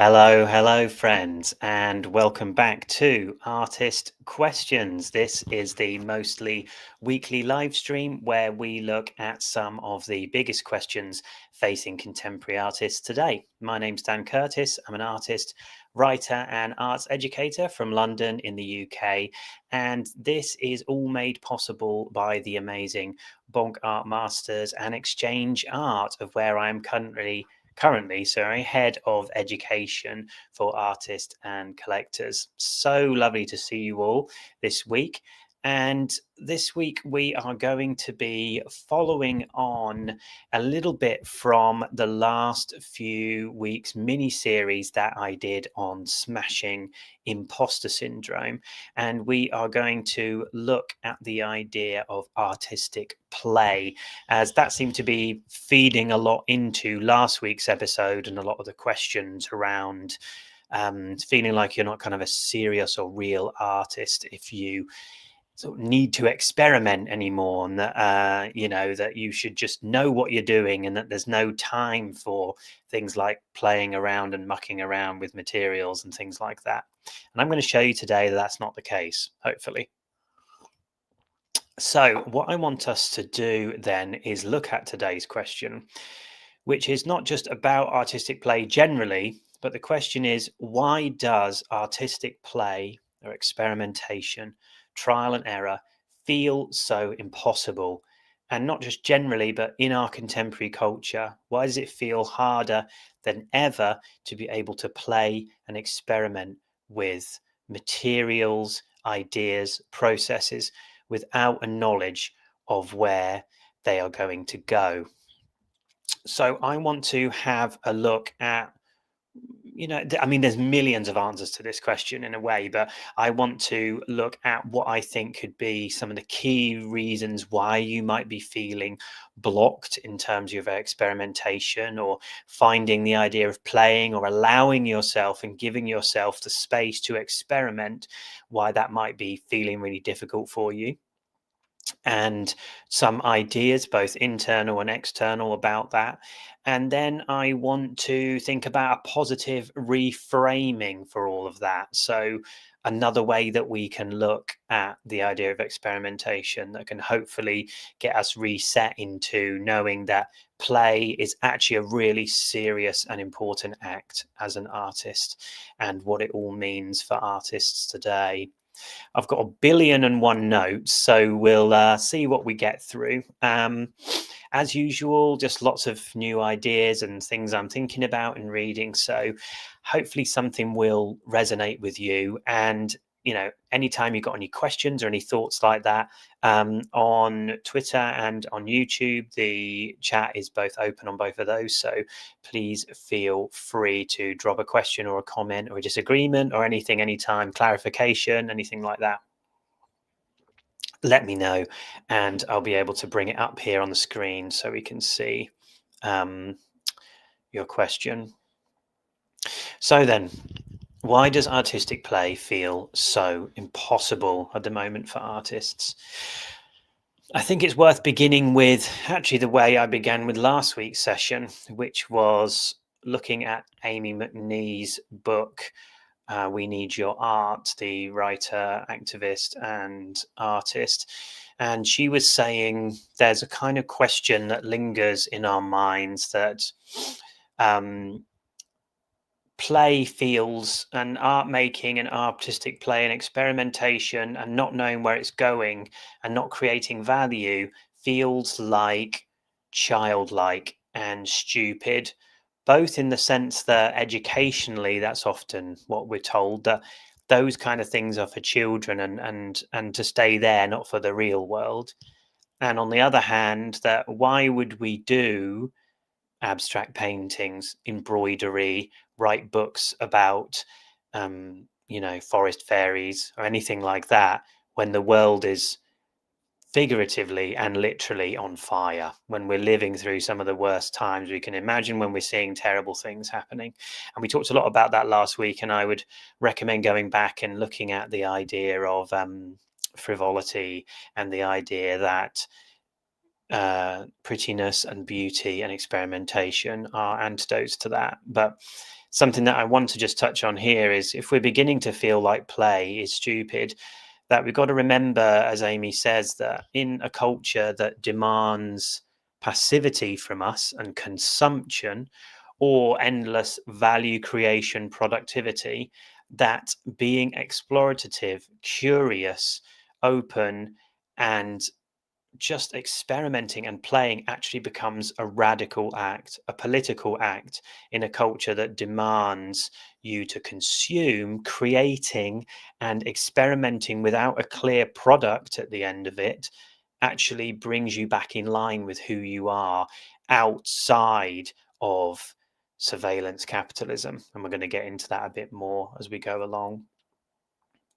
Hello, friends, and welcome back to Artist Questions. This is the mostly weekly live stream where we look at some of the biggest questions facing contemporary artists today. My name's Dan Curtis. I'm an artist, writer, and arts educator from London in the UK, and this is all made possible by the amazing Bonk Art Masters and Exchange Art, of where I am currently, head of education for artists and collectors. So lovely to see you all this week. And this week we are going to be following on a little bit from the last few weeks mini series that I did on smashing imposter syndrome. And we are going to look at the idea of artistic play, as that seemed to be feeding a lot into last week's episode and a lot of the questions around feeling like you're not kind of a serious or real artist if you sort of need to experiment anymore, and that that you should just know what you're doing and that there's no time for things like playing around and mucking around with materials and things like that. And I'm going to show you today that that's not the case, hopefully. So what I want us to do then is look at today's question, which is not just about artistic play generally, but the question is, why does artistic play or experimentation, trial and error, feel so impossible? And not just generally, but in our contemporary culture, why does it feel harder than ever to be able to play and experiment with materials, ideas, processes without a knowledge of where they are going to go? So I want to have a look at, there's millions of answers to this question in a way, but I want to look at what I think could be some of the key reasons why you might be feeling blocked in terms of experimentation or finding the idea of playing or allowing yourself and giving yourself the space to experiment, why that might be feeling really difficult for you, and some ideas, both internal and external, about that. And then I want to think about a positive reframing for all of that. So, another way that we can look at the idea of experimentation that can hopefully get us reset into knowing that play is actually a really serious and important act as an artist, and what it all means for artists today. I've got 1,000,000,001 notes, so we'll see what we get through. As usual, just lots of new ideas and things I'm thinking about and reading. So hopefully something will resonate with you. And anytime you've got any questions or any thoughts like that, on Twitter and on YouTube, the chat is both open on both of those. So please feel free to drop a question or a comment or a disagreement or anything, anytime, clarification, anything like that. Let me know, and I'll be able to bring it up here on the screen so we can see your question. So then, why does artistic play feel so impossible at the moment for artists? I think it's worth beginning with actually the way I began with last week's session, which was looking at Amy McNee's book, We Need Your Art, the writer, activist, and artist. And she was saying there's a kind of question that lingers in our minds that play feels, and art making and artistic play and experimentation and not knowing where it's going and not creating value feels like childlike and stupid, both in the sense that educationally that's often what we're told, that those kind of things are for children and to stay there, not for the real world. And on the other hand, that why would we do abstract paintings, embroidery, write books about, forest fairies or anything like that, when the world is figuratively and literally on fire, when we're living through some of the worst times we can imagine, when we're seeing terrible things happening. And we talked a lot about that last week, and I would recommend going back and looking at the idea of frivolity and the idea that prettiness and beauty and experimentation are antidotes to that. But something that I want to just touch on here is, if we're beginning to feel like play is stupid, that we've got to remember, as Amy says, that in a culture that demands passivity from us and consumption or endless value creation productivity, that being explorative, curious, open, and just experimenting and playing actually becomes a radical act, a political act in a culture that demands you to consume. Creating and experimenting without a clear product at the end of it actually brings you back in line with who you are outside of surveillance capitalism. And we're going to get into that a bit more as we go along.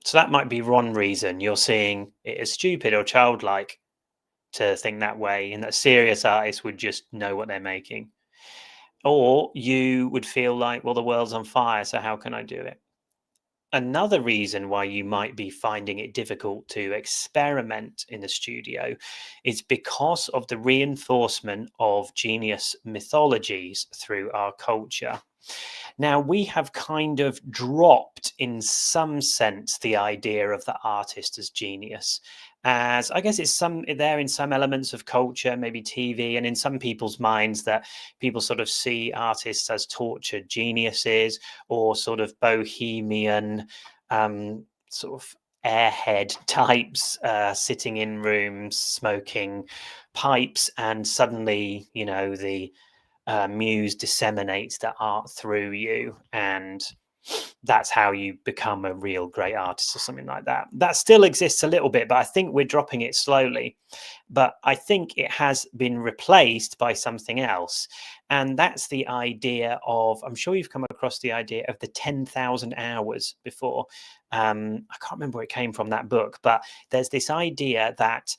So that might be one reason you're seeing it as stupid or childlike to think that way, and that serious artists would just know what they're making. Or you would feel like, well, the world's on fire, so how can I do it? Another reason why you might be finding it difficult to experiment in the studio is because of the reinforcement of genius mythologies through our culture. Now, we have kind of dropped, in some sense, the idea of the artist as genius. As I guess it's there in some elements of culture, maybe TV, and in some people's minds, that people sort of see artists as tortured geniuses or sort of bohemian, sort of airhead types, sitting in rooms smoking pipes, and suddenly, the muse disseminates that art through you, and that's how you become a real great artist or something like that. That still exists a little bit, but I think we're dropping it slowly. But I think it has been replaced by something else, and that's the idea of, I'm sure you've come across the idea of the 10,000 hours before. I can't remember where it came from, that book, but there's this idea that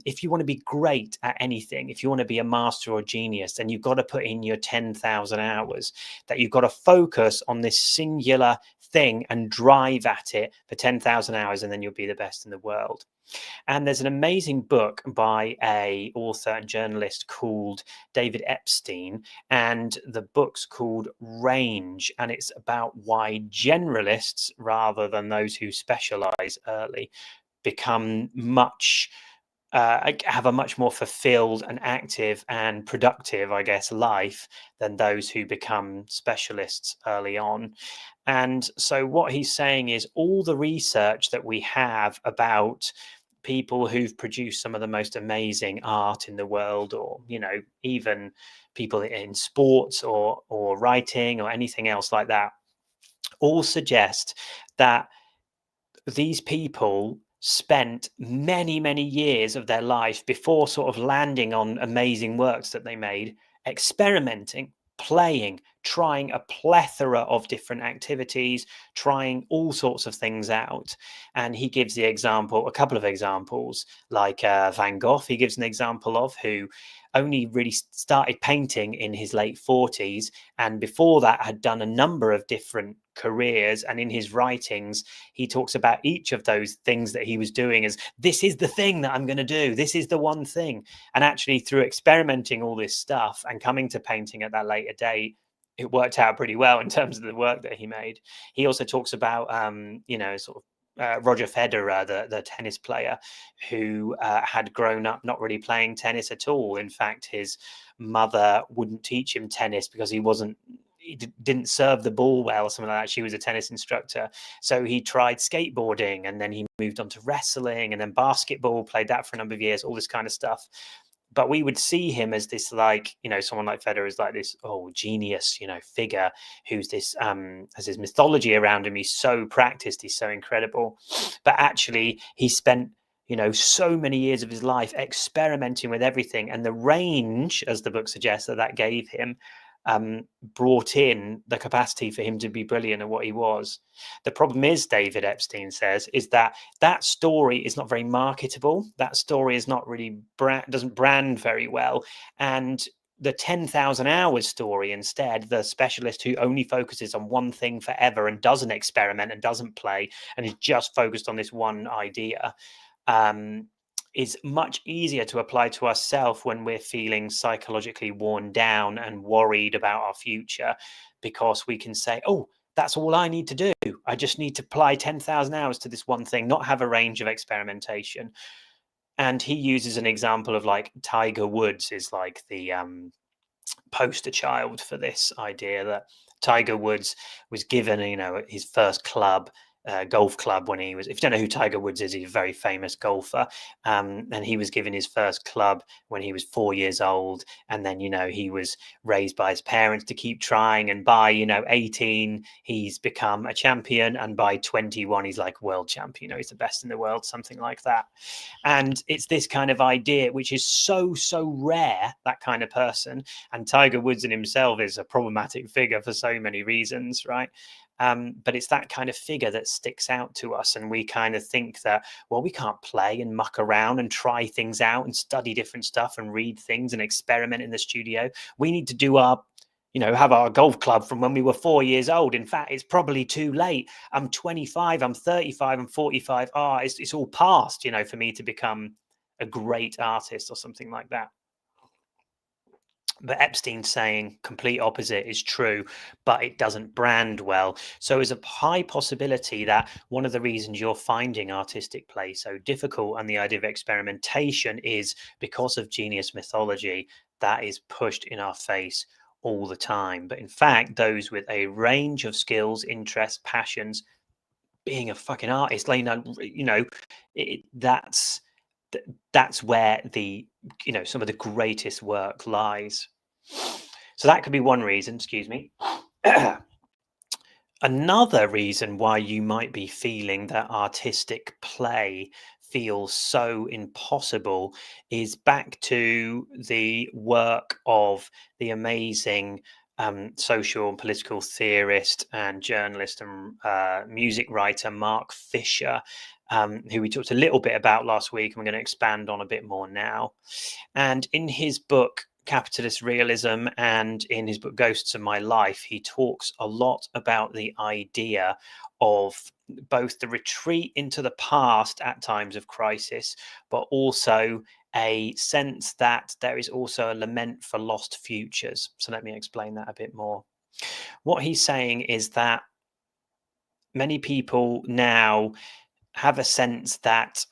if you want to be great at anything, if you want to be a master or genius, then you've got to put in your 10,000 hours, that you've got to focus on this singular thing and drive at it for 10,000 hours, and then you'll be the best in the world. And there's an amazing book by a author and journalist called David Epstein, and the book's called Range, and it's about why generalists, rather than those who specialize early, become have a much more fulfilled and active and productive, I guess, life than those who become specialists early on. And so what he's saying is, all the research that we have about people who've produced some of the most amazing art in the world, or even people in sports or writing or anything else like that, all suggest that these people spent many, many years of their life before sort of landing on amazing works that they made, experimenting, playing, trying a plethora of different activities, trying all sorts of things out. And he gives a couple of examples, like Van Gogh. He gives an example of, who only really started painting in his late 40s, and before that had done a number of different careers. And in his writings, he talks about each of those things that he was doing as, this is the thing that I'm going to do, this is the one thing. And actually, through experimenting all this stuff and coming to painting at that later date, it worked out pretty well in terms of the work that he made. He also talks about sort of Roger Federer, the tennis player, who had grown up not really playing tennis at all. In fact, his mother wouldn't teach him tennis because he didn't serve the ball well or something like that. She was a tennis instructor. So he tried skateboarding, and then he moved on to wrestling, and then basketball, played that for a number of years, all this kind of stuff. But we would see him as this, someone like Federer is like this genius, figure who's this has his mythology around him. He's so practiced, he's so incredible. But actually, he spent so many years of his life experimenting with everything, and the range, as the book suggests, that gave him brought in the capacity for him to be brilliant at what he was. The problem is, David Epstein says, is that story is not very marketable. That story is not really doesn't brand very well. And the 10,000 hours story, instead, the specialist who only focuses on one thing forever and doesn't experiment and doesn't play and is just focused on this one idea, is much easier to apply to ourselves when we're feeling psychologically worn down and worried about our future, because we can say, oh, that's all I need to do. I just need to apply 10,000 hours to this one thing, not have a range of experimentation. And he uses an example of like Tiger Woods is like the poster child for this idea that Tiger Woods was given, his first golf club when he was, if you don't know who Tiger Woods is, he's a very famous golfer. And he was given his first club when he was 4 years old. And then, he was raised by his parents to keep trying. And by, 18, he's become a champion. And by 21, he's like world champion. He's the best in the world, something like that. And it's this kind of idea, which is so, so rare, that kind of person. And Tiger Woods in himself is a problematic figure for so many reasons, right? But it's that kind of figure that sticks out to us. And we kind of think that, well, we can't play and muck around and try things out and study different stuff and read things and experiment in the studio. We need to do have our golf club from when we were 4 years old. In fact, it's probably too late. I'm 25, I'm 35, I'm 45. It's all past, for me to become a great artist or something like that. But Epstein's saying complete opposite is true, but it doesn't brand well. So there's a high possibility that one of the reasons you're finding artistic play so difficult and the idea of experimentation is because of genius mythology that is pushed in our face all the time. But in fact, those with a range of skills, interests, passions, being a fucking artist, that's where the some of the greatest work lies. So that could be one reason. Excuse me. Another reason why you might be feeling that artistic play feels so impossible is back to the work of the amazing social and political theorist and journalist and music writer Mark Fisher, who we talked a little bit about last week, and we're going to expand on a bit more now. And in his book Capitalist Realism and in his book Ghosts of My Life, he talks a lot about the idea of both the retreat into the past at times of crisis, but also a sense that there is also a lament for lost futures. So let me explain that a bit more. What he's saying is that many people now have a sense that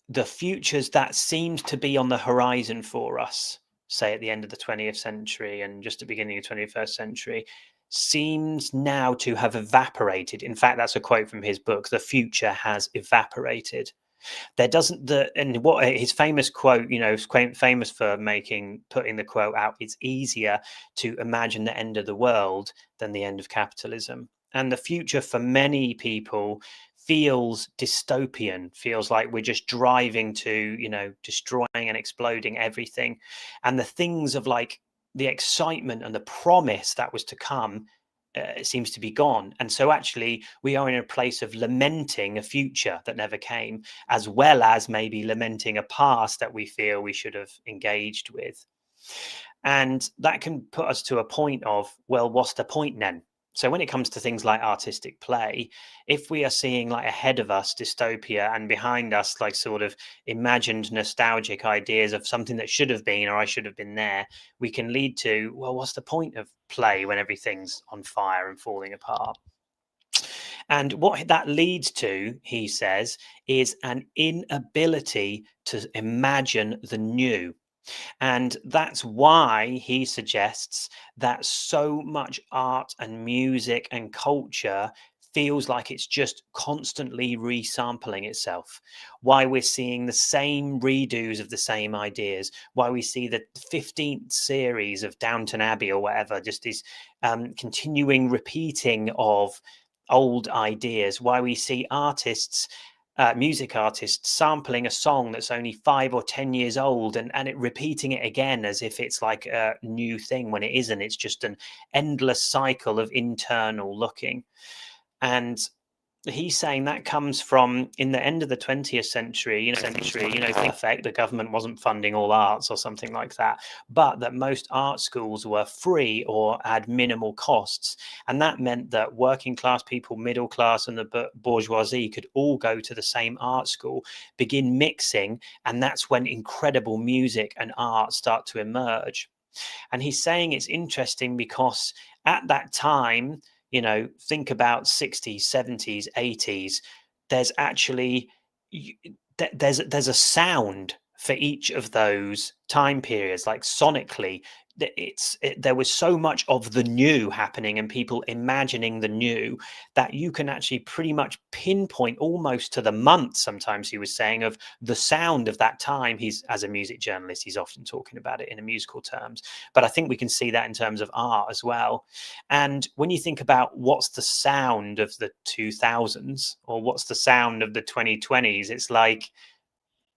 the futures that seems to be on the horizon for us, say at the end of the 20th century and just the beginning of the 21st century, seems now to have evaporated. In fact, that's a quote from his book, "The future has evaporated." There doesn't and what his famous quote, famous for putting the quote out, "It's easier to imagine the end of the world than the end of capitalism." And the future for many people feels dystopian, feels like we're just driving to, destroying and exploding everything. And the things of like the excitement and the promise that was to come seems to be gone. And so actually we are in a place of lamenting a future that never came, as well as maybe lamenting a past that we feel we should have engaged with. And that can put us to a point of, well, what's the point then? So when it comes to things like artistic play, if we are seeing like ahead of us dystopia and behind us like sort of imagined nostalgic ideas of something that should have been, or I should have been there, we can lead to, well, what's the point of play when everything's on fire and falling apart? And what that leads to, he says, is an inability to imagine the new. And that's why he suggests that so much art and music and culture feels like it's just constantly resampling itself. Why we're seeing the same redos of the same ideas, why we see the 15th series of Downton Abbey or whatever, just this continuing repeating of old ideas, why we see music artists sampling a song that's only 5 or 10 years old and it repeating it again as if it's like a new thing when it isn't. It's just an endless cycle of internal looking. And He's saying that comes from in the end of the 20th century, perfect, the government wasn't funding all arts or something like that, but that most art schools were free or had minimal costs. And that meant that working class people, middle class, and the bourgeoisie could all go to the same art school, begin mixing, and that's when incredible music and art start to emerge. And he's saying it's interesting because at that time, think about 60s, 70s, 80s, there's actually there's a sound for each of those time periods, like sonically. There was so much of the new happening and people imagining the new that you can actually pretty much pinpoint almost to the month, sometimes he was saying, of the sound of that time. He's, as a music journalist, he's often talking about it in a musical terms, but I think we can see that in terms of art as well. And when you think about what's the sound of the 2000s or what's the sound of the 2020s, it's like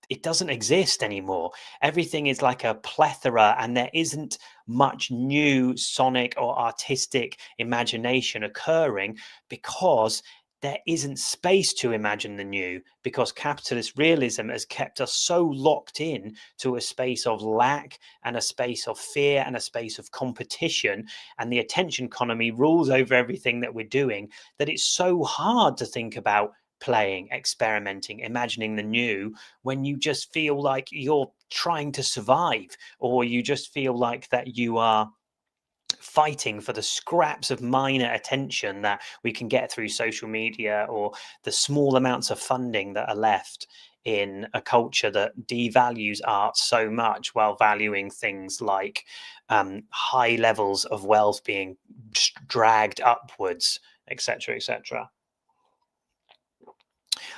it doesn't exist anymore. Everything is like a plethora, and there isn't much new sonic or artistic imagination occurring because there isn't space to imagine the new, because capitalist realism has kept us so locked in to a space of lack and a space of fear and a space of competition, and the attention economy rules over everything that we're doing, that it's so hard to think about playing, experimenting, imagining the new, when you just feel like you're trying to survive, or you just feel like that you are fighting for the scraps of minor attention that we can get through social media, or the small amounts of funding that are left in a culture that devalues art so much while valuing things like high levels of wealth being dragged upwards, etc., etc.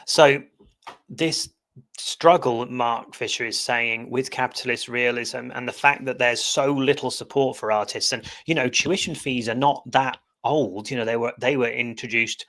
So this struggle, Mark Fisher is saying, with capitalist realism and the fact that there's so little support for artists, and tuition fees are not that old. They were introduced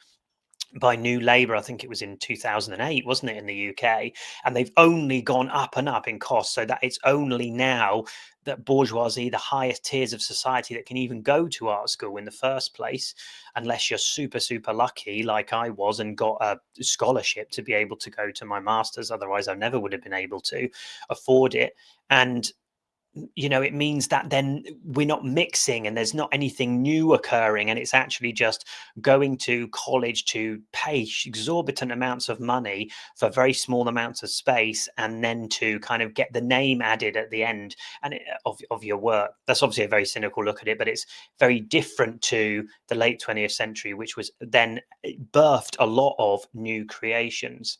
by New Labour, I think it was in 2008, wasn't it, in the UK? And they've only gone up and up in cost, so that it's only now that bourgeoisie, the highest tiers of society, that can even go to art school in the first place, unless you're super, super lucky, like I was, and got a scholarship to be able to go to my master's. Otherwise, I never would have been able to afford it. And it means that then we're not mixing and there's not anything new occurring, and it's actually just going to college to pay exorbitant amounts of money for very small amounts of space, and then to kind of get the name added at the end of your work. That's obviously a very cynical look at it, but it's very different to the late 20th century, which was then birthed a lot of new creations.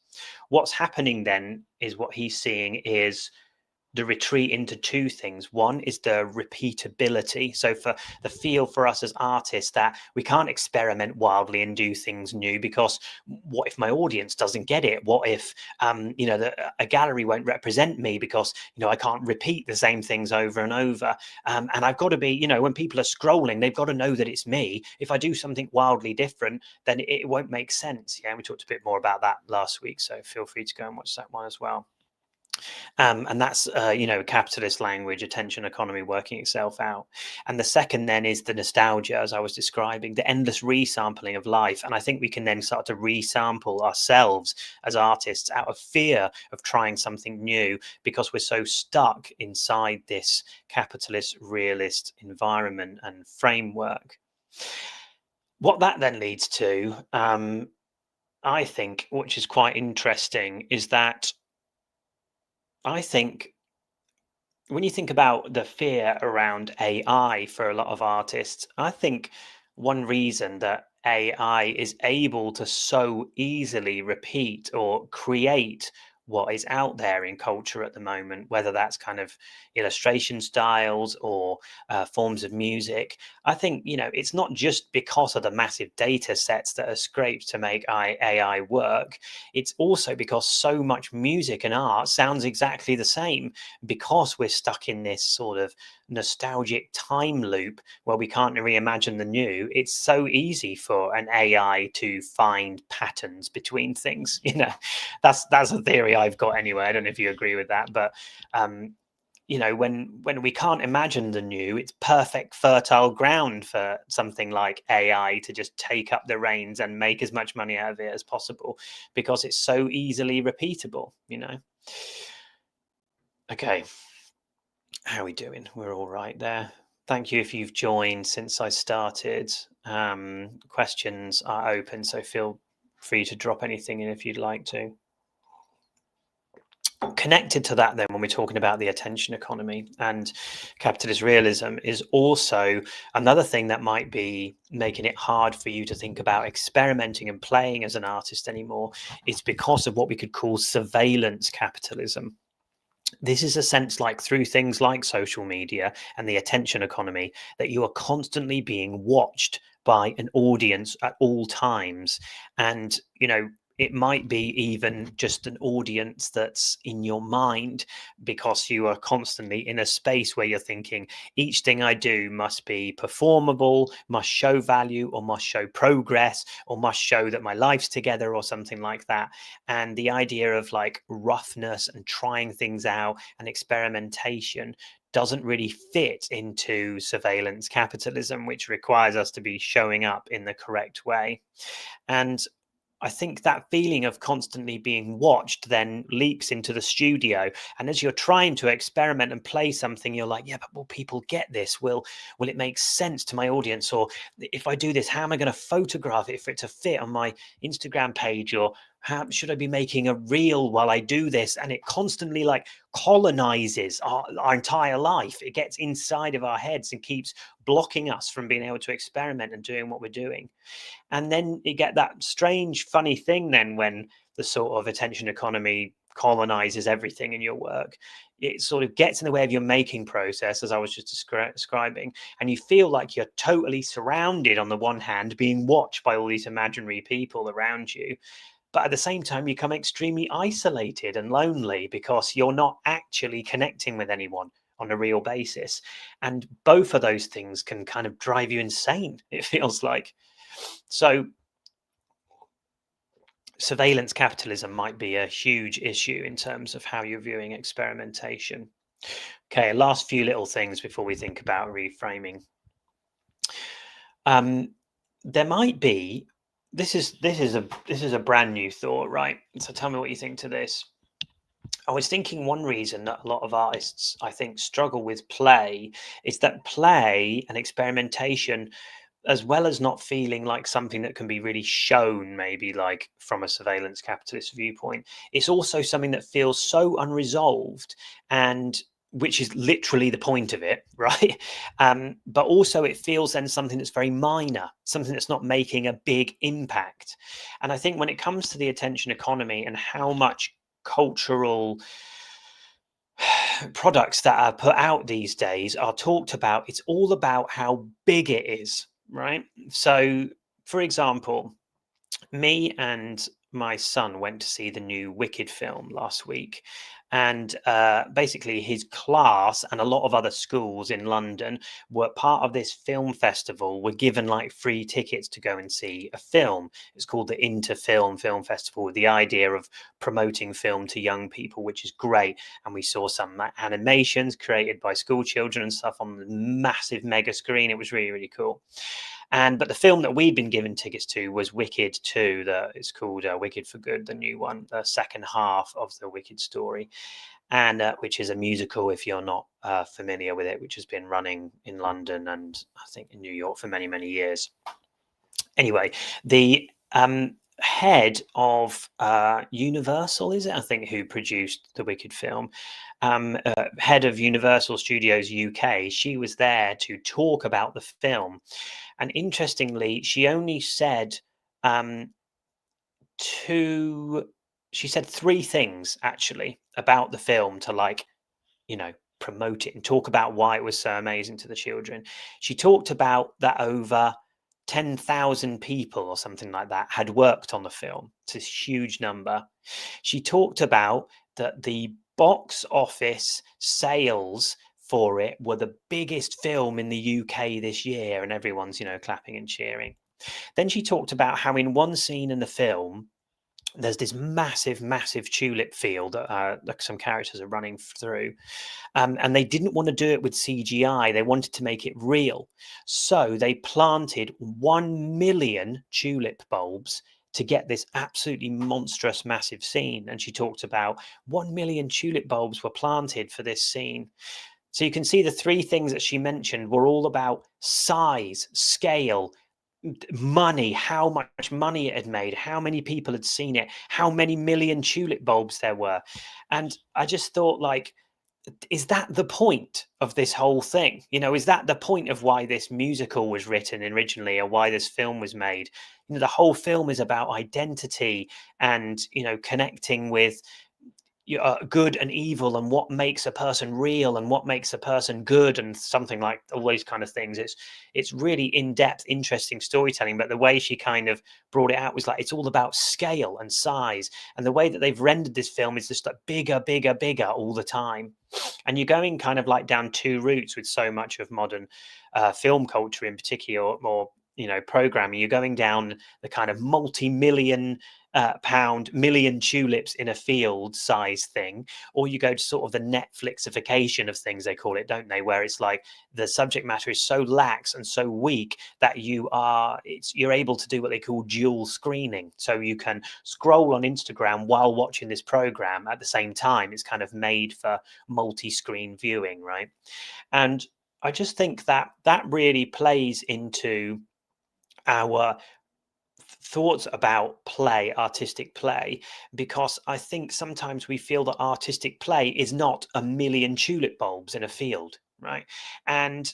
What's happening then is, what he's seeing is the retreat into two things. One is the repeatability. So for the feel for us as artists, that we can't experiment wildly and do things new, because what if my audience doesn't get it? What if a gallery won't represent me because I can't repeat the same things over and over? And I've got to be, when people are scrolling, they've got to know that it's me. If I do something wildly different, then it won't make sense. Yeah, we talked a bit more about that last week, so feel free to go and watch that one as well. And that's capitalist language, attention economy working itself out. And the second then is the nostalgia, as I was describing, the endless resampling of life. And I think we can then start to resample ourselves as artists out of fear of trying something new, because we're so stuck inside this capitalist realist environment and framework. What that then leads to, I think, which is quite interesting, is that I think when you think about the fear around AI for a lot of artists, I think one reason that AI is able to so easily repeat or create what is out there in culture at the moment, whether that's kind of illustration styles or forms of music, I think, it's not just because of the massive data sets that are scraped to make AI work. It's also because so much music and art sounds exactly the same, because we're stuck in this sort of nostalgic time loop where we can't reimagine the new. It's so easy for an AI to find patterns between things. That's a theory I've got anyway. I don't know if you agree with that, but when we can't imagine the new, it's perfect fertile ground for something like AI to just take up the reins and make as much money out of it as possible, because it's so easily repeatable. Okay, how are we doing? We're all right there. Thank you if you've joined since I started. Questions are open, so feel free to drop anything in if you'd like to. Connected to that, then, when we're talking about the attention economy and capitalist realism, is also another thing that might be making it hard for you to think about experimenting and playing as an artist anymore, is because of what we could call surveillance capitalism. This is a sense, like, through things like social media and the attention economy, that you are constantly being watched by an audience at all times. And it might be even just an audience that's in your mind, because you are constantly in a space where you're thinking each thing I do must be performable, must show value, or must show progress, or must show that my life's together, or something like that. And the idea of, like, roughness and trying things out and experimentation doesn't really fit into surveillance capitalism, which requires us to be showing up in the correct way. And I think that feeling of constantly being watched then leaps into the studio. And as you're trying to experiment and play something, you're like, yeah, but will people get this? Will it make sense to my audience? Or if I do this, how am I going to photograph it for it to fit on my Instagram page? Or how should I be making a reel while I do this? And it constantly, like, colonizes our entire life. It gets inside of our heads and keeps blocking us from being able to experiment and doing what we're doing. And then you get that strange, funny thing then, when the sort of attention economy colonizes everything in your work. It sort of gets in the way of your making process, as I was just describing, and you feel like you're totally surrounded, on the one hand, being watched by all these imaginary people around you. But at the same time, you become extremely isolated and lonely, because you're not actually connecting with anyone on a real basis. And both of those things can kind of drive you insane, it feels like. So surveillance capitalism might be a huge issue in terms of how you're viewing experimentation. Okay, last few little things before we think about reframing. There might be, this is a brand new thought, right? So tell me what you think to this. I was thinking one reason that a lot of artists, I think, struggle with play is that play and experimentation, as well as not feeling like something that can be really shown, maybe like from a surveillance capitalist viewpoint, it's also something that feels so unresolved, and which is literally the point of it, right? But also it feels then something that's very minor, something that's not making a big impact. And I think when it comes to the attention economy and how much cultural products that are put out these days are talked about, it's all about how big it is, right? So, for example, me and my son went to see the new Wicked film last week. And basically, his class and a lot of other schools in London were part of this film festival, were given like free tickets to go and see a film. It's called the Interfilm Film Festival, with the idea of promoting film to young people, which is great. And we saw some animations created by school children and stuff on the massive mega screen. It was really, really cool. But the film that we'd been given tickets to was Wicked 2. It's called Wicked for Good, the new one, the second half of the Wicked story, and which is a musical, if you're not familiar with it, which has been running in London and I think in New York for many, many years. Anyway, the head of Universal, is it? I think, who produced the Wicked film, head of Universal Studios UK, she was there to talk about the film. And interestingly, she only said she said three things actually about the film to, like, promote it and talk about why it was so amazing to the children. She talked about that over 10,000 people or something like that had worked on the film. It's this huge number. She talked about that the box office sales for it were the biggest film in the UK this year, and everyone's, clapping and cheering. Then she talked about how in one scene in the film, there's this massive tulip field that some characters are running through, and they didn't want to do it with CGI. They wanted to make it real, so they planted 1 million tulip bulbs to get this absolutely monstrous massive scene. And she talked about 1 million tulip bulbs were planted for this scene. So you can see the three things that she mentioned were all about size, scale, money, how much money it had made, how many people had seen it, how many million tulip bulbs there were. And I just thought, like, is that the point of this whole thing? You know, is that the point of why this musical was written originally, or why this film was made? You know, the whole film is about identity and, you know, connecting with good and evil, and what makes a person real and what makes a person good, and something like all those kind of things. It's really in-depth, interesting storytelling, but the way she kind of brought it out was like, it's all about scale and size, and the way that they've rendered this film is just like bigger all the time. And you're going kind of like down two routes with so much of modern film culture in particular, or you know, programming. You're going down the kind of multi-million pound, million tulips in a field size thing, or you go to sort of the Netflixification of things, they call it, don't they, where it's like the subject matter is so lax and so weak that you're able to do what they call dual screening. So you can scroll on Instagram while watching this program at the same time. It's kind of made for multi-screen viewing, right? And I just think that that really plays into our thoughts about play, artistic play, because I think sometimes we feel that artistic play is not a million tulip bulbs in a field, right? And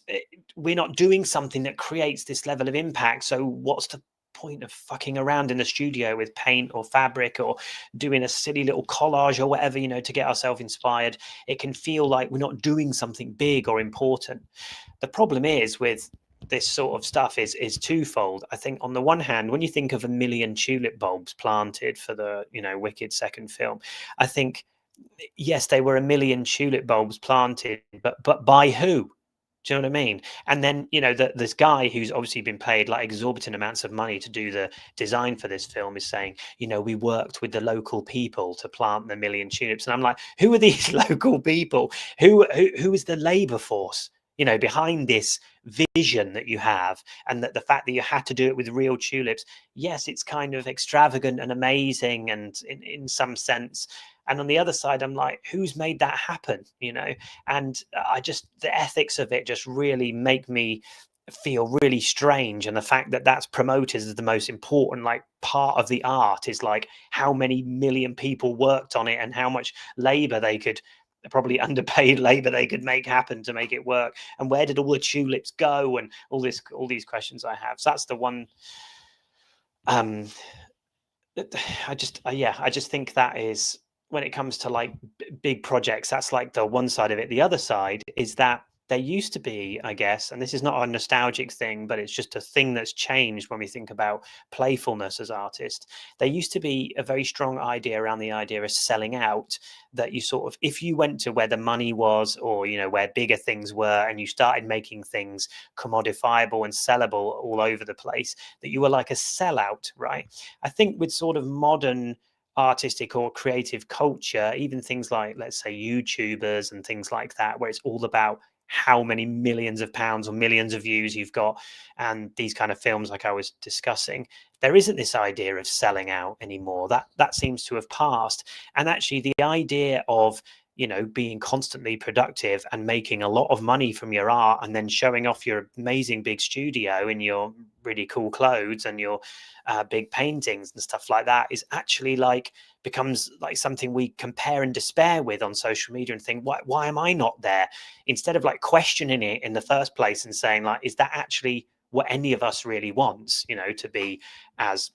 we're not doing something that creates this level of impact. So what's the point of fucking around in the studio with paint or fabric, or doing a silly little collage or whatever, you know, to get ourselves inspired? It can feel like we're not doing something big or important. The problem is with this sort of stuff is twofold. I think on the one hand, when you think of 1 million tulip bulbs planted for the, you know, Wicked second film, I think, yes, they were 1 million tulip bulbs planted, but by who? Do you know what I mean? And then, you know, this guy who's obviously been paid like exorbitant amounts of money to do the design for this film is saying, you know, we worked with the local people to plant the 1 million tulips. And I'm like, who are these local people? Who is the labor force, you know, behind this vision that you have? And that the fact that you had to do it with real tulips, yes, it's kind of extravagant and amazing, and in some sense. And on the other side, I'm like, who's made that happen, you know? And I just, the ethics of it just really make me feel really strange. And the fact that that's promoted as the most important like part of the art is like how many million people worked on it, and how much labor they could, probably underpaid labor, they could make happen to make it work. And where did all the tulips go, and all these questions I have. So that's the one. um I just think that is, when it comes to like big projects, that's like the one side of it. The other side is that there used to be, I guess, and this is not a nostalgic thing, but it's just a thing that's changed when we think about playfulness as artists. There used to be a very strong idea around the idea of selling out, that you sort of, if you went to where the money was, or, you know, where bigger things were, and you started making things commodifiable and sellable all over the place, that you were like a sellout, right? I think with sort of modern artistic or creative culture, even things like, let's say, YouTubers and things like that, where it's all about how many millions of pounds or millions of views you've got, and these kind of films like I was discussing, there isn't this idea of selling out anymore. That seems to have passed. And actually the idea of, you know, being constantly productive and making a lot of money from your art, and then showing off your amazing big studio in your really cool clothes and your big paintings and stuff like that, is actually like, becomes like something we compare and despair with on social media, and think, why am I not there? Instead of like questioning it in the first place and saying like, is that actually what any of us really wants, you know, to be as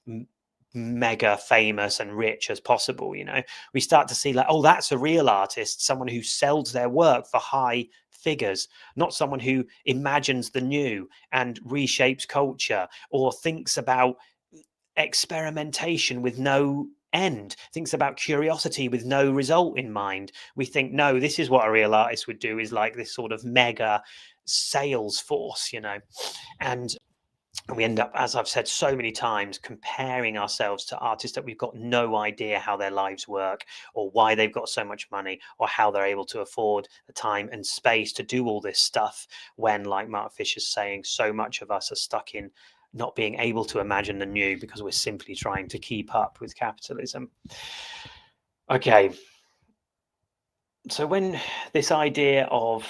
mega famous and rich as possible? You know, we start to see like, oh, that's a real artist, someone who sells their work for high figures, not someone who imagines the new and reshapes culture, or thinks about experimentation with no end, thinks about curiosity with no result in mind. We think, no, this is what a real artist would do, is like this sort of mega sales force, you know. And And we end up, as I've said so many times, comparing ourselves to artists that we've got no idea how their lives work, or why they've got so much money, or how they're able to afford the time and space to do all this stuff, when, like Mark Fisher's saying, so much of us are stuck in not being able to imagine the new because we're simply trying to keep up with capitalism. Okay. So when this idea of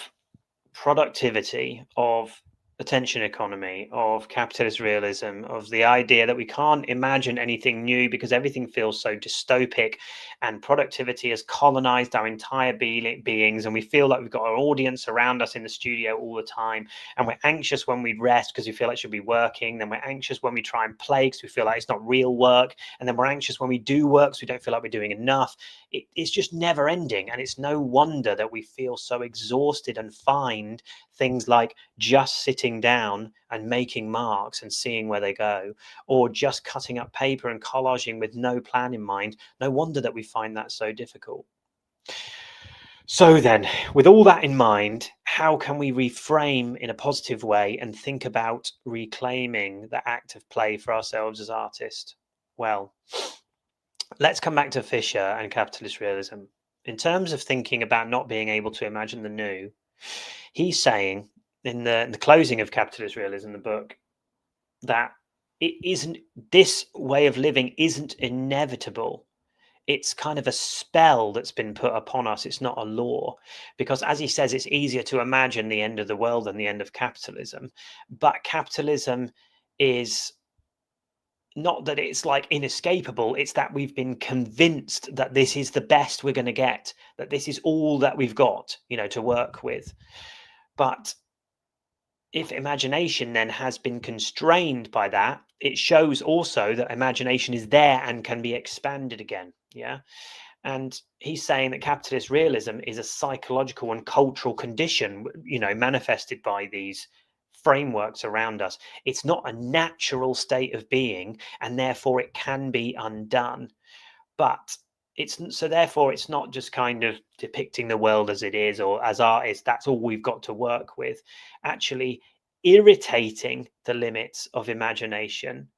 productivity, of attention economy, of capitalist realism, of the idea that we can't imagine anything new because everything feels so dystopic, and productivity has colonized our entire beings, and we feel like we've got our audience around us in the studio all the time, and we're anxious when we rest because we feel like we should be working, then we're anxious when we try and play because we feel like it's not real work, and then we're anxious when we do work so we don't feel like we're doing enough. It's just never ending, and it's no wonder that we feel so exhausted and find things like just sitting down and making marks and seeing where they go, or just cutting up paper and collaging with no plan in mind. No wonder that we find that so difficult. So then, with all that in mind, how can we reframe in a positive way and think about reclaiming the act of play for ourselves as artists? Well, let's come back to Fisher and capitalist realism. In terms of thinking about not being able to imagine the new, he's saying in the closing of Capitalist Realism, the book, that it isn't, this way of living isn't inevitable. It's kind of a spell that's been put upon us. It's not a law, because, as he says, it's easier to imagine the end of the world than the end of capitalism. But capitalism is not that it's like inescapable, it's that we've been convinced that this is the best we're going to get, that this is all that we've got, to work with. But if imagination then has been constrained by that, it shows also that imagination is there and can be expanded again. Yeah. And he's saying that capitalist realism is a psychological and cultural condition, manifested by these frameworks around us. It's not a natural state of being, and therefore it can be undone. But therefore it's not just kind of depicting the world as it is, or as artists that's all we've got to work with. Actually, irritating the limits of imagination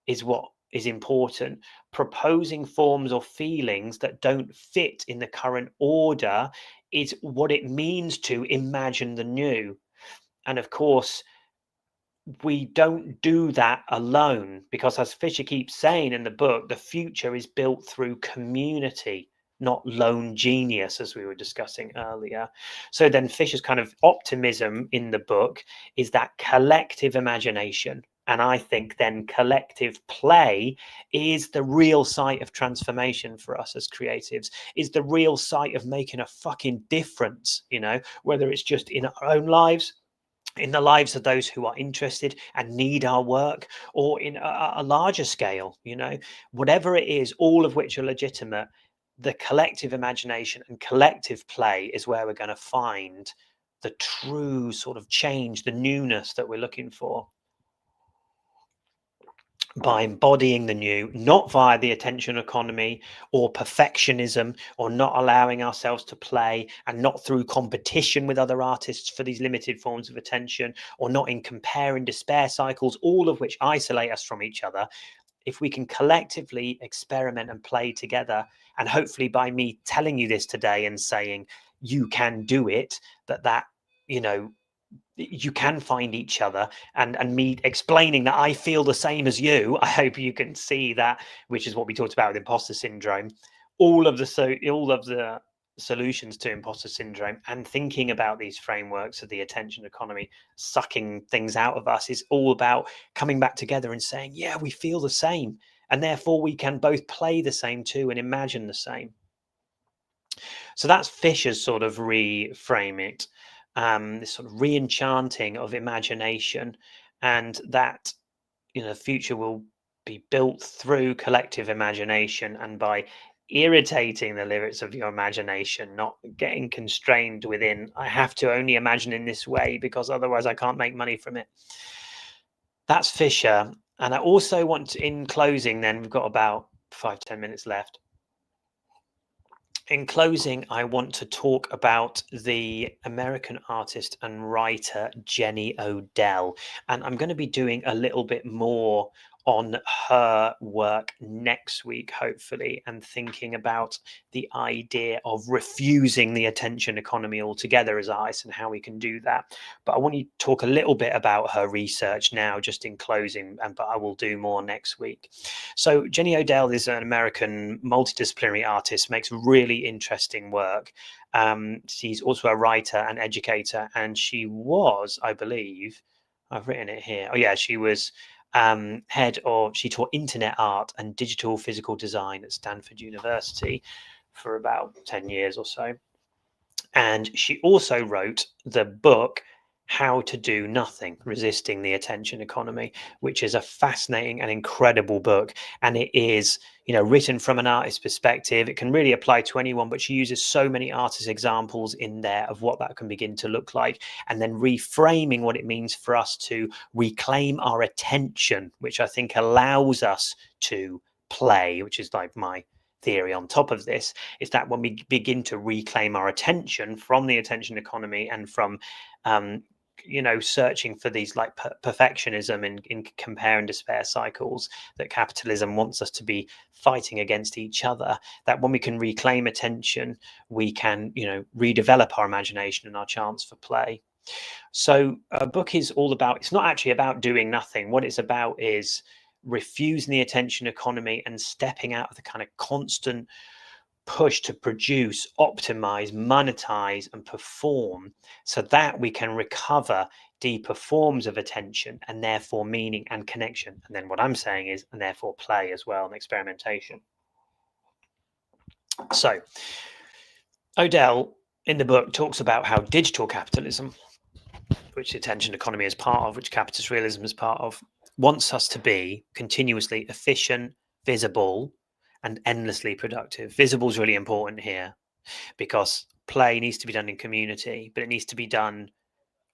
is what is important. Proposing forms or feelings that don't fit in the current order is what it means to imagine the new. And of course, we don't do that alone, because, as Fisher keeps saying in the book, the future is built through community, not lone genius, as we were discussing earlier. So then Fisher's kind of optimism in the book is that collective imagination, and I think then collective play, is the real site of transformation for us as creatives, is the real site of making a fucking difference, whether it's just in our own lives, in the lives of those who are interested and need our work, or in a larger scale, whatever it is, all of which are legitimate. The collective imagination and collective play is where we're going to find the true sort of change, the newness that we're looking for, by embodying the new, not via the attention economy or perfectionism, or not allowing ourselves to play, and not through competition with other artists for these limited forms of attention, or not in compare and despair cycles, all of which isolate us from each other. If we can collectively experiment and play together, and hopefully by me telling you this today and saying you can do it, that you can find each other, and me explaining that I feel the same as you, I hope you can see that, which is what we talked about with imposter syndrome. All of the solutions to imposter syndrome, and thinking about these frameworks of the attention economy sucking things out of us, is all about coming back together and saying, yeah, we feel the same, and therefore we can both play the same too and imagine the same. So that's Fisher's sort of reframe it, this sort of re-enchanting of imagination, and that the future will be built through collective imagination, and by irritating the limits of your imagination, not getting constrained within, I have to only imagine in this way because otherwise I can't make money from it. That's Fisher. And I also want to, in closing, then we've got about 5-10 minutes left, in closing, I want to talk about the American artist and writer Jenny Odell. And I'm going to be doing a little bit more on her work next week, hopefully, and thinking about the idea of refusing the attention economy altogether as artists and how we can do that. But I want you to talk a little bit about her research now, just in closing, but I will do more next week. So Jenny Odell is an American multidisciplinary artist, makes really interesting work. She's also a writer and educator, and she was, I believe, I've written it here. Oh yeah, she was she taught internet art and digital physical design at Stanford University for about 10 years or so. And she also wrote the book How to Do Nothing, Resisting the Attention Economy, which is a fascinating and incredible book. And it is, written from an artist's perspective. It can really apply to anyone, but she uses so many artist examples in there of what that can begin to look like, and then reframing what it means for us to reclaim our attention, which I think allows us to play, which is like my theory on top of this, is that when we begin to reclaim our attention from the attention economy and from searching for these like perfectionism in compare and despair cycles that capitalism wants us to be fighting against each other, that when we can reclaim attention, we can redevelop our imagination and our chance for play. So a book is all about, it's not actually about doing nothing. What it's about is refusing the attention economy and stepping out of the kind of constant push to produce, optimize, monetize, and perform, so that we can recover deeper forms of attention and therefore meaning and connection. And then what I'm saying is, and therefore play as well, and experimentation. So Odell in the book talks about how digital capitalism, which the attention economy is part of, which capitalist realism is part of, wants us to be continuously efficient, visible, and endlessly productive. Visible is really important here because play needs to be done in community, but it needs to be done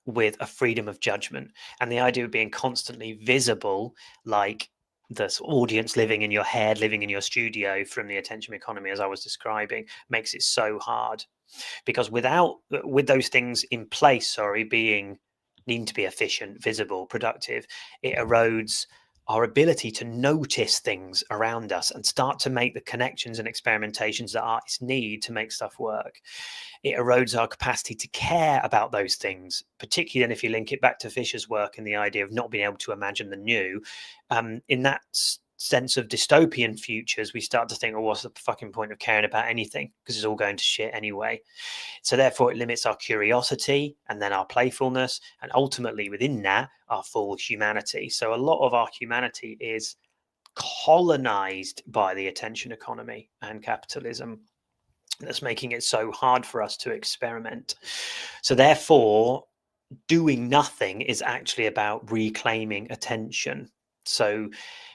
with a freedom of judgment. And the idea of being constantly visible, like the audience living in your head, living in your studio from the attention economy, as I was describing, makes it so hard. Because with those things in place, needing to be efficient, visible, productive, it erodes our ability to notice things around us and start to make the connections and experimentations that artists need to make stuff work. It erodes our capacity to care about those things, particularly then if you link it back to Fisher's work and the idea of not being able to imagine the new. In that sense of dystopian futures, we start to think, oh, what's the fucking point of caring about anything, because it's all going to shit anyway. So therefore it limits our curiosity and then our playfulness, and ultimately within that our full humanity. So a lot of our humanity is colonized by the attention economy and capitalism. That's making it so hard for us to experiment. So therefore doing nothing is actually about reclaiming attention. So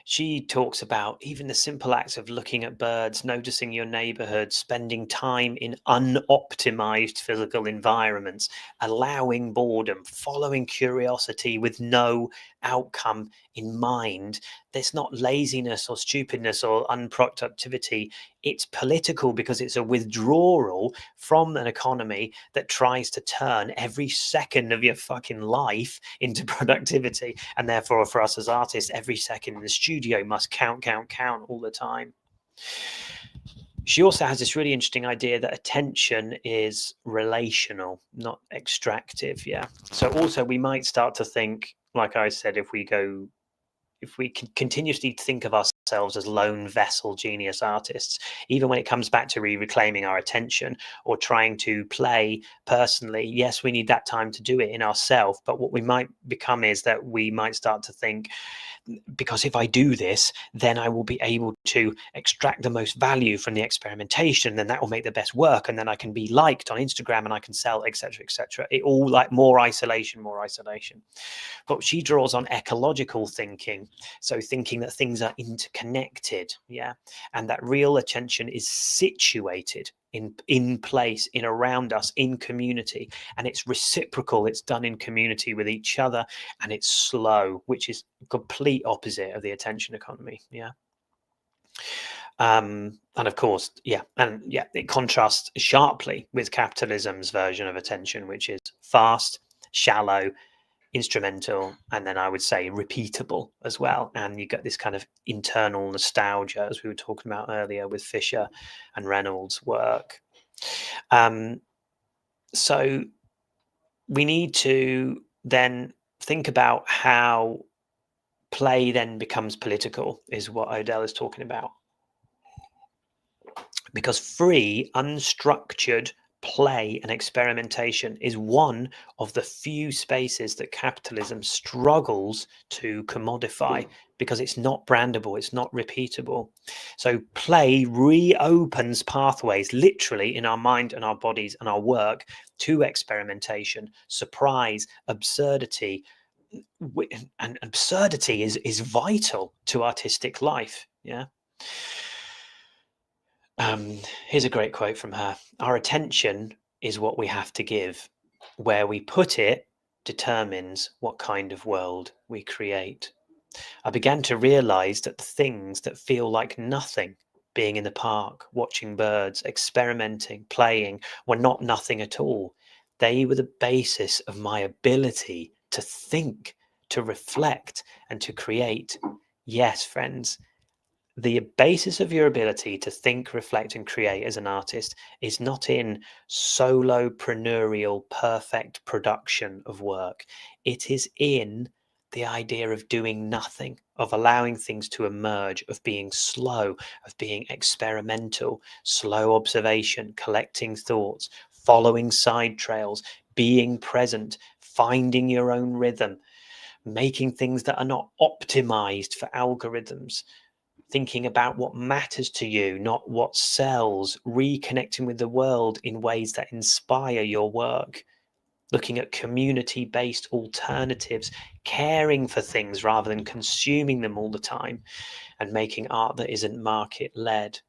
she talks about even the simple acts of looking at birds, noticing your neighborhood, spending time in unoptimized physical environments, allowing boredom, following curiosity with no outcome in mind. There's not laziness or stupidness or unproductivity. It's political, because it's a withdrawal from an economy that tries to turn every second of your fucking life into productivity. And therefore, for us as artists, every second in the studio must count all the time. She also has this really interesting idea that attention is relational, not extractive. Yeah. So also we might start to think, like I said, if we can continuously think of ourselves as lone vessel genius artists, even when it comes back to reclaiming our attention or trying to play personally, yes, we need that time to do it in ourselves. But what we might become is that we might start to think, because if I do this, then I will be able to extract the most value from the experimentation, then that will make the best work, and then I can be liked on Instagram and I can sell, etc., etc. It all like more isolation. But she draws on ecological thinking, so thinking that things are interconnected, and that real attention is situated in place, in around us, in community, and it's reciprocal. It's done in community with each other, and it's slow, which is complete opposite of the attention economy. And of course, it contrasts sharply with capitalism's version of attention, which is fast, shallow, instrumental, and then I would say repeatable as well. And you get this kind of internal nostalgia, as we were talking about earlier with Fisher and Reynolds' work. So we need to then think about how play then becomes political, is what Odell is talking about. Because free, unstructured play and experimentation is one of the few spaces that capitalism struggles to commodify, because it's not brandable, it's not repeatable. So play reopens pathways literally in our mind and our bodies and our work to experimentation, surprise, absurdity. And absurdity is vital to artistic life. Yeah. Here's a great quote from her. Our attention is what we have to give. Where we put it determines what kind of world we create. I began to realize that the things that feel like nothing, being in the park, watching birds, experimenting, playing, were not nothing at all. They were the basis of my ability to think, to reflect, and to create. Yes, friends, the basis of your ability to think, reflect, and create as an artist is not in solopreneur perfect production of work. It is in the idea of doing nothing, of allowing things to emerge, of being slow, of being experimental, slow observation, collecting thoughts, following side trails, being present, finding your own rhythm, making things that are not optimized for algorithms, thinking about what matters to you, not what sells, reconnecting with the world in ways that inspire your work, looking at community-based alternatives, caring for things rather than consuming them all the time, and making art that isn't market-led.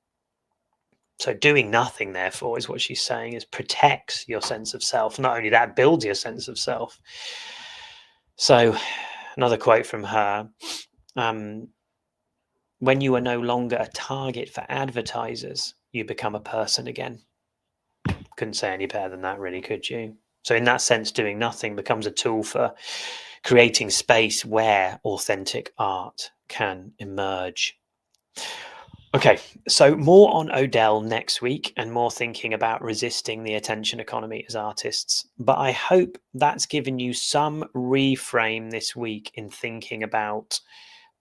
So doing nothing, therefore, is what she's saying, is protects your sense of self. Not only that, builds your sense of self. So another quote from her, when you are no longer a target for advertisers, you become a person again. Couldn't say any better than that, really, could you? So in that sense, doing nothing becomes a tool for creating space where authentic art can emerge. Okay, so more on Odell next week and more thinking about resisting the attention economy as artists. But I hope that's given you some reframe this week in thinking about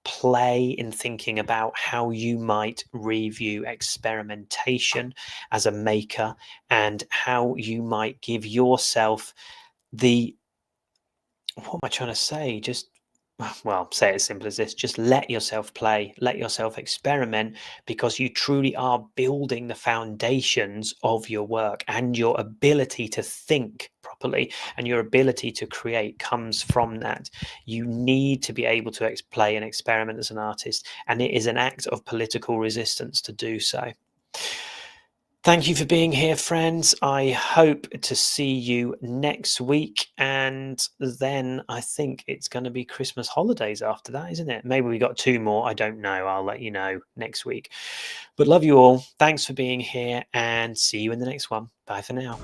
play, in thinking about how you might review experimentation as a maker, and how you might give yourself the, what am I trying to say? Just, well, say it as simple as this: just let yourself play, let yourself experiment, because you truly are building the foundations of your work, and your ability to think properly and your ability to create comes from that. You need to be able to play and experiment as an artist, and it is an act of political resistance to do so. Thank you for being here, friends. I hope to see you next week. And then I think it's going to be Christmas holidays after that, isn't it? Maybe we got 2 more. I don't know. I'll let you know next week. But love you all. Thanks for being here, and see you in the next one. Bye for now.